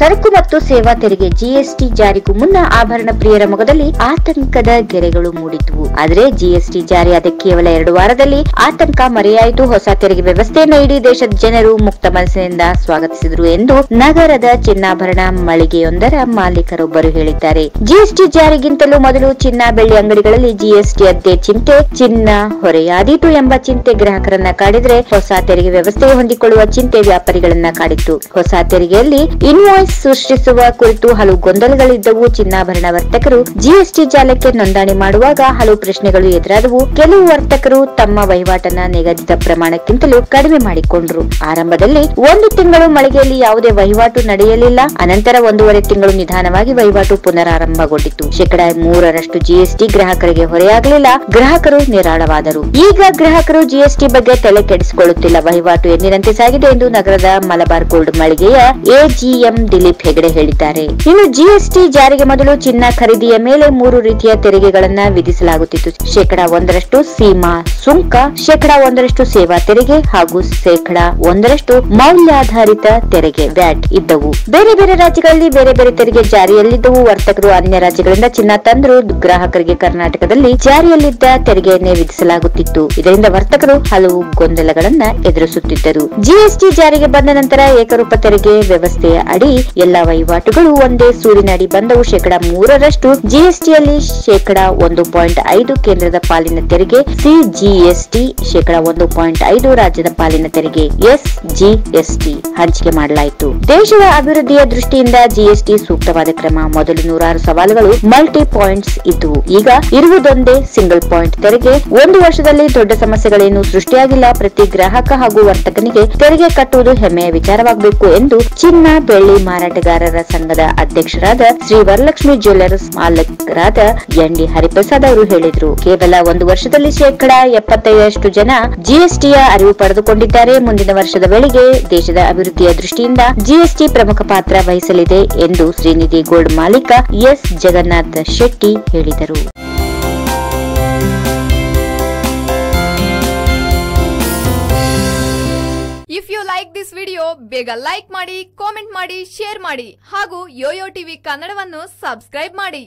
ಸರಕು ಮತ್ತು ಸೇವಾ ತೆರಿಗೆ ಜಿಎಸ್ಟಿ ಜಾರಿಗೂ ಮುನ್ನ ಆಭರಣ ಪ್ರಿಯರ ಮೊಗದಲ್ಲಿ ಆತಂಕದ ಗೆರೆಗಳು ಮೂಡಿದ್ವು. ಆದರೆ ಜಿಎಸ್ಟಿ ಜಾರಿಯಾದ ಕೇವಲ 2 ವಾರದಲ್ಲಿ ಆತಂಕ ಮರೆಯಾಯಿತು. ಹೊಸ ತೆರಿಗೆ ವ್ಯವಸ್ಥೆಯನ್ನು ಇಡೀ ದೇಶದ ಜನರು ಮುಕ್ತ ಮನಸ್ಸಿನಿಂದ ಸ್ವಾಗತಿಸಿದರು ಎಂದು ನಗರದ ಚಿನ್ನಾಭರಣ ಮಳಿಗೆಯೊಂದರ ಮಾಲೀಕರೊಬ್ಬರು ಹೇಳಿದ್ದಾರೆ. ಜಿಎಸ್ಟಿ ಜಾರಿಗಿಂತಲೂ ಮೊದಲು ಚಿನ್ನ ಬೆಳ್ಳಿ ಅಂಗಡಿಗಳಲ್ಲಿ ಜಿಎಸ್ಟಿ ಅದ್ದೇ ಚಿಂತೆ, ಚಿನ್ನ ಹೊರೆಯಾದೀತು ಎಂಬ ಚಿಂತೆ ಗ್ರಾಹಕರನ್ನ ಕಾಡಿದ್ರೆ, ಹೊಸ ತೆರಿಗೆ ವ್ಯವಸ್ಥೆಗೆ ಹೊಂದಿಕೊಳ್ಳುವ ಚಿಂತೆ ವ್ಯಾಪಾರಿಗಳನ್ನ ಕಾಡಿತ್ತು. ಹೊಸ ತೆರಿಗೆಯಲ್ಲಿ ಇನ್ವಾಯ್ಸ್ ಸೃಷ್ಟಿಸುವ ಕುರಿತು ಹಲವು ಗೊಂದಲಗಳಿದ್ದವು. ಚಿನ್ನಾಭರಣ ವರ್ತಕರು ಜಿಎಸ್ಟಿ ಜಾಲಕ್ಕೆ ನೋಂದಣಿ ಮಾಡುವಾಗ ಹಲವು ಪ್ರಶ್ನೆಗಳು ಎದುರಾದವು. ಕೆಲವು ವರ್ತಕರು ತಮ್ಮ ವಹಿವಾಟನ್ನ ನಿಗದಿತ ಪ್ರಮಾಣಕ್ಕಿಂತಲೂ ಕಡಿಮೆ ಮಾಡಿಕೊಂಡ್ರು. ಆರಂಭದಲ್ಲಿ 1 ತಿಂಗಳು ಮಳಿಗೆಯಲ್ಲಿ ಯಾವುದೇ ವಹಿವಾಟು ನಡೆಯಲಿಲ್ಲ. ಅನಂತರ 1.5 ತಿಂಗಳು ನಿಧಾನವಾಗಿ ವಹಿವಾಟು ಪುನರಾರಂಭಗೊಂಡಿತು. 3% ಜಿಎಸ್ಟಿ ಗ್ರಾಹಕರಿಗೆ ಹೊರೆಯಾಗಲಿಲ್ಲ. ಗ್ರಾಹಕರು ನಿರಾಳವಾದರು. ಈಗ ಗ್ರಾಹಕರು ಜಿಎಸ್ಟಿ ಬಗ್ಗೆ ತಲೆ ಕೆಡಿಸಿಕೊಳ್ಳುತ್ತಿಲ್ಲ. ವಹಿವಾಟು ಎಂದಿನಂತೆ ಸಾಗಿದೆ ಎಂದು ನಗರದ ಮಲಬಾರ್ ಗೋಲ್ಡ್ ಮಳಿಗೆಯ ಎಜಿಎಂ ದಿಲೀಪ್ ಹೆಗಡೆ ಹೇಳಿದ್ದಾರೆ. ಇನ್ನು ಜಿಎಸ್ಟಿ ಜಾರಿಗೆ ಮೊದಲು ಚಿನ್ನ ಖರೀದಿಯ ಮೇಲೆ 3 ರೀತಿಯ ತೆರಿಗೆಗಳನ್ನ ವಿಧಿಸಲಾಗುತ್ತಿತ್ತು. 1% ಸೀಮಾ ಸುಂಕ, 1% ಸೇವಾ ತೆರಿಗೆ ಹಾಗೂ 1% ಮೌಲ್ಯಾಧಾರಿತ ತೆರಿಗೆ ವ್ಯಾಟ್ ಇದ್ದವು. ಬೇರೆ ಬೇರೆ ರಾಜ್ಯಗಳಲ್ಲಿ ಬೇರೆ ಬೇರೆ ತೆರಿಗೆ ಜಾರಿಯಲ್ಲಿದ್ದವು. ವರ್ತಕರು ಅನ್ಯ ರಾಜ್ಯಗಳಿಂದ ಚಿನ್ನ ತಂದರೂ ಗ್ರಾಹಕರಿಗೆ ಕರ್ನಾಟಕದಲ್ಲಿ ಜಾರಿಯಲ್ಲಿದ್ದ ತೆರಿಗೆಯನ್ನೇ ವಿಧಿಸಲಾಗುತ್ತಿತ್ತು. ಇದರಿಂದ ವರ್ತಕರು ಹಲವು ಗೊಂದಲಗಳನ್ನ ಎದುರಿಸುತ್ತಿದ್ದರು. ಜಿಎಸ್ಟಿ ಜಾರಿಗೆ ಬಂದ ನಂತರ ಏಕರೂಪ ತೆರಿಗೆ ವ್ಯವಸ್ಥೆಯ ಅಡಿ ಎಲ್ಲಾ ವಹಿವಾಟುಗಳು ಒಂದೇ ಸೂರಿನ ಅಡಿ ಬಂದವು. 3% ಜಿಎಸ್ಟಿಯಲ್ಲಿ 1.5% ಕೇಂದ್ರದ ಪಾಲಿನ ತೆರಿಗೆ, ಸಿಜಿಎಸ್ಟಿ 1.5% ರಾಜ್ಯದ ಪಾಲಿನ ತೆರಿಗೆ, ಎಸ್ಜಿಎಸ್ಟಿ ಹಂಚಿಕೆ ಮಾಡಲಾಯಿತು. ದೇಶದ ಅಭಿವೃದ್ಧಿಯ ದೃಷ್ಟಿಯಿಂದ ಜಿಎಸ್ಟಿ ಸೂಕ್ತವಾದ ಕ್ರಮ. ಮೊದಲು 106 ಸವಾಲುಗಳು ಮಲ್ಟಿ ಪಾಯಿಂಟ್ಸ್ ಇದ್ದವು. ಈಗ ಇರುವುದೊಂದೇ ಸಿಂಗಲ್ ಪಾಯಿಂಟ್ ತೆರಿಗೆ. 1 ವರ್ಷದಲ್ಲಿ ದೊಡ್ಡ ಸಮಸ್ಯೆಗಳೇನು ಸೃಷ್ಟಿಯಾಗಿಲ್ಲ. ಪ್ರತಿ ಗ್ರಾಹಕ ಹಾಗೂ ವರ್ತಕನಿಗೆ ತೆರಿಗೆ ಕಟ್ಟುವುದು ಹೆಮ್ಮೆಯ ವಿಚಾರವಾಗಬೇಕು ಎಂದು ಚಿನ್ನ ಬೆಳ್ಳಿ ಮಾರಾಟಗಾರರ ಸಂಘದ ಅಧ್ಯಕ್ಷರಾದ ಶ್ರೀ ವರಲಕ್ಷ್ಮಿ ಜ್ಯುವೆಲ್ಲರ್ಸ್ ಮಾಲಕರಾದ ಎನ್.ಡಿ. ಹರಿಪ್ರಸಾದ್ ಅವರು ಹೇಳಿದರು. ಕೇವಲ 1 ವರ್ಷದಲ್ಲಿ 75% ಜನ ಜಿಎಸ್ಟಿಯ ಅರಿವು ಪಡೆದುಕೊಂಡಿದ್ದಾರೆ. ಮುಂದಿನ ವರ್ಷದ ವೇಳೆಗೆ ದೇಶದ ಅಭಿವೃದ್ಧಿಯ ದೃಷ್ಟಿಯಿಂದ ಜಿಎಸ್ಟಿ ಪ್ರಮುಖ ಪಾತ್ರ ವಹಿಸಲಿದೆ ಎಂದು ಶ್ರೀನಿಧಿ ಗೋಲ್ಡ್ ಮಾಲೀಕ ಎಸ್ ಜಗನ್ನಾಥ್ ಶೆಟ್ಟಿ ಹೇಳಿದರು. If you like this video ಬೇಗ ಲೈಕ್ ಮಾಡಿ, ಕಾಮೆಂಟ್ ಮಾಡಿ, ಶೇರ್ ಮಾಡಿ ಹಾಗೂ ಯೋಯೋ ಟಿವಿ ಕನ್ನಡವನ್ನು ಸಬ್ಸ್ಕ್ರೈಬ್ ಮಾಡಿ.